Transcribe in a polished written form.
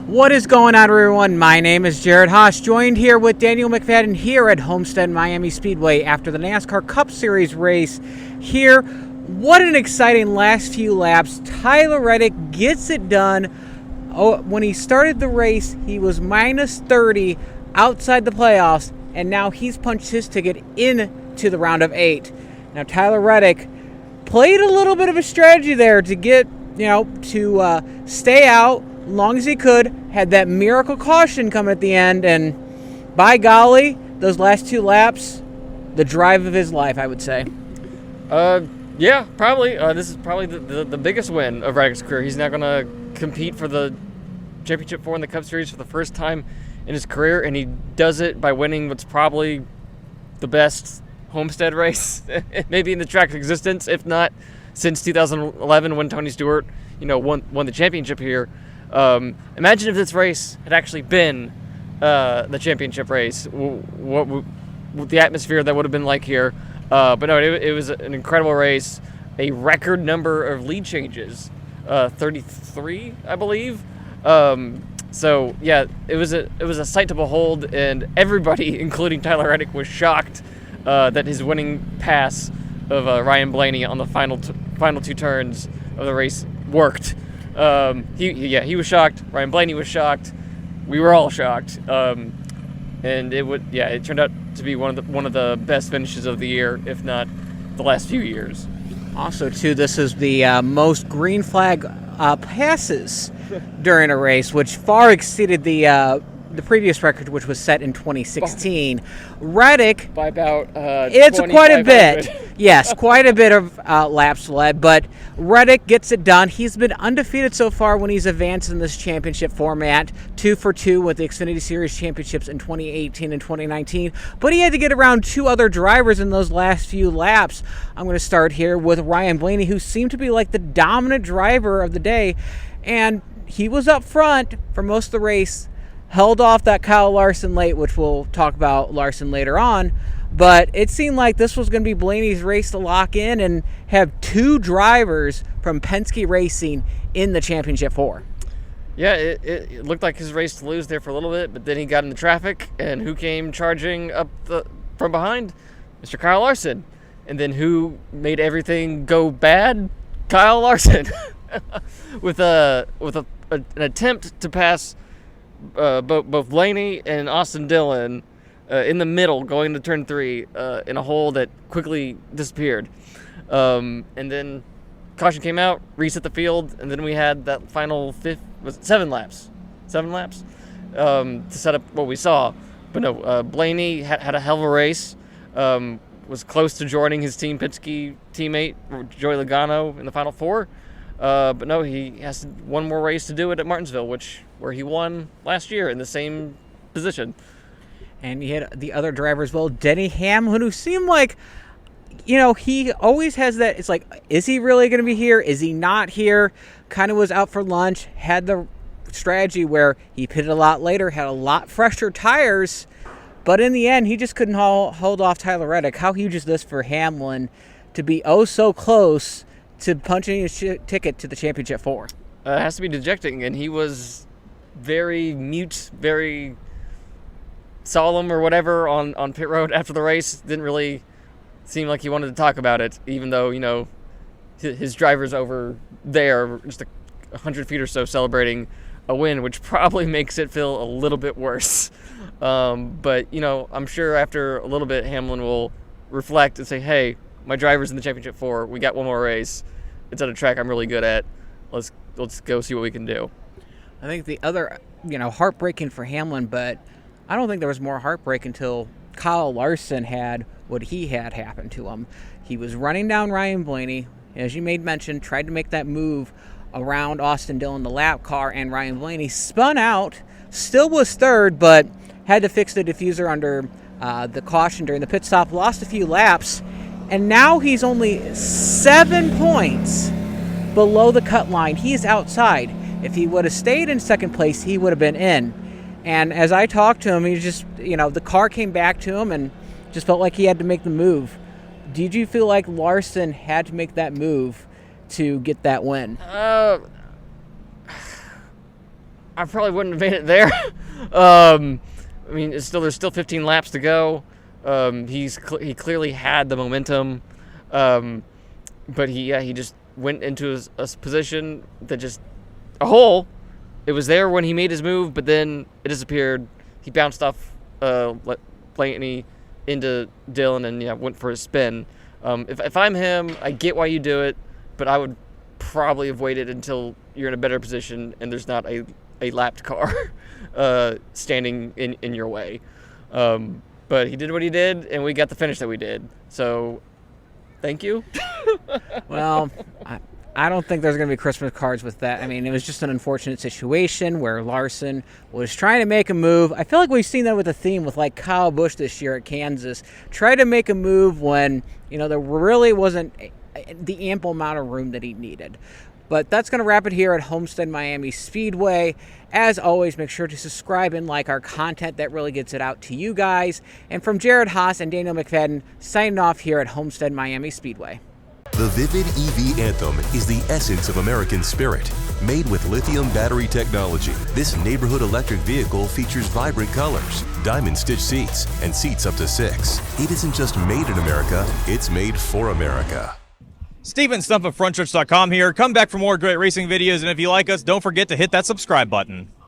What is going on, everyone? My name is Jared Haas, joined here with Daniel McFadin here at Homestead-Miami Speedway after the NASCAR Cup Series race here. What an exciting last few laps. Tyler Reddick gets it done. Oh, when he started the race, he was minus 30 outside the playoffs, and now he's punched his ticket into the round of 8. Now, Tyler Reddick played a little bit of a strategy there to get, to stay out long as he could, had that miracle caution come at the end, and by golly, those last 2 laps, the drive of his life, I would say. Yeah, probably. This is probably the biggest win of Reddick's career. He's now going to compete for the Championship 4 in the Cup Series for the first time in his career, and he does it by winning what's probably the best Homestead race, maybe in the track's existence, if not since 2011 when Tony Stewart, won the championship here. Imagine if this race had actually been the championship race, what the atmosphere that would have been like here. But no, it was an incredible race, a record number of lead changes, 33, I believe. So yeah, it was a sight to behold, and everybody, including Tyler Reddick, was shocked that his winning pass of Ryan Blaney on the final 2 turns of the race worked. He was shocked. Ryan Blaney was shocked. We were all shocked. And it turned out to be one of the best finishes of the year, if not the last few years. Also, too, this is the most green flag passes during a race, which far exceeded the previous record, which was set in 2016. Reddick, by about it's quite a bit. Yes, quite a bit of laps led, but Reddick gets it done. He's been undefeated so far when he's advanced in this championship format, 2 for 2 with the Xfinity Series championships in 2018 and 2019, but he had to get around 2 other drivers in those last few laps. I'm going to start here with Ryan Blaney, who seemed to be like the dominant driver of the day, and he was up front for most of the race, held off that Kyle Larson late, which we'll talk about Larson later on. But it seemed like this was going to be Blaney's race to lock in and have 2 drivers from Penske Racing in the Championship 4. Yeah, it looked like his race to lose there for a little bit, but then he got in the traffic, and who came charging up from behind? Mr. Kyle Larson. And then who made everything go bad? Kyle Larson. with an attempt to pass both Blaney and Austin Dillon in the middle going to turn 3 in a hole that quickly disappeared. And then caution came out, reset the field, and then we had that final 7 laps to set up what we saw. But no, Blaney had a hell of a race, was close to joining his Team Penske teammate, Joey Logano, in the final 4. But no, he has one more race to do it at Martinsville, where he won last year in the same position. And he had the other driver as well, Denny Hamlin, who seemed like, he always has that. It's like, is he really going to be here? Is he not here? Kind of was out for lunch, had the strategy where he pitted a lot later, had a lot fresher tires, but in the end, he just couldn't hold off Tyler Reddick. How huge is this for Hamlin to be so close to punching his ticket to the Championship 4? It has to be dejecting, and he was very mute, very solemn or whatever on pit road after the race. Didn't really seem like he wanted to talk about it, even though, his driver's over there just 100 feet or so celebrating a win, which probably makes it feel a little bit worse. But, I'm sure after a little bit, Hamlin will reflect and say, hey, my driver's in the Championship 4. We got one more race. It's at a track I'm really good at. Let's go see what we can do. I think the other, heartbreaking for Hamlin, but I don't think there was more heartbreak until Kyle Larson had what he had happen to him. He was running down Ryan Blaney, as you made mention, tried to make that move around Austin Dillon, the lap car, and Ryan Blaney spun out, still was third, but had to fix the diffuser under the caution during the pit stop, lost a few laps, and now he's only 7 points below the cut line. He's outside. If he would have stayed in second place, he would have been in. And as I talked to him, he just, the car came back to him and just felt like he had to make the move. Did you feel like Larson had to make that move to get that win? I probably wouldn't have made it there. I mean, there's still 15 laps to go. He clearly had the momentum, but he just went into a position that just a hole. It was there when he made his move, but then it disappeared. He bounced off Blaney into Dylan and went for a spin. If I'm him, I get why you do it, but I would probably have waited until you're in a better position and there's not a lapped car standing in your way. But he did what he did, and we got the finish that we did. So, thank you. Well, I don't think there's going to be Christmas cards with that. I mean, it was just an unfortunate situation where Larson was trying to make a move. I feel like we've seen that with a theme with like Kyle Busch this year at Kansas. Tried to make a move when, there really wasn't the ample amount of room that he needed. But that's going to wrap it here at Homestead-Miami Speedway. As always, make sure to subscribe and like our content. That really gets it out to you guys. And from Jared Haas and Daniel McFadin, signing off here at Homestead-Miami Speedway. The Vivid EV Anthem is the essence of American spirit. Made with lithium battery technology, this neighborhood electric vehicle features vibrant colors, diamond stitch seats, and seats up to 6. It isn't just made in America, it's made for America. Steven Stump of Frontstretch.com here. Come back for more great racing videos, and if you like us, don't forget to hit that subscribe button.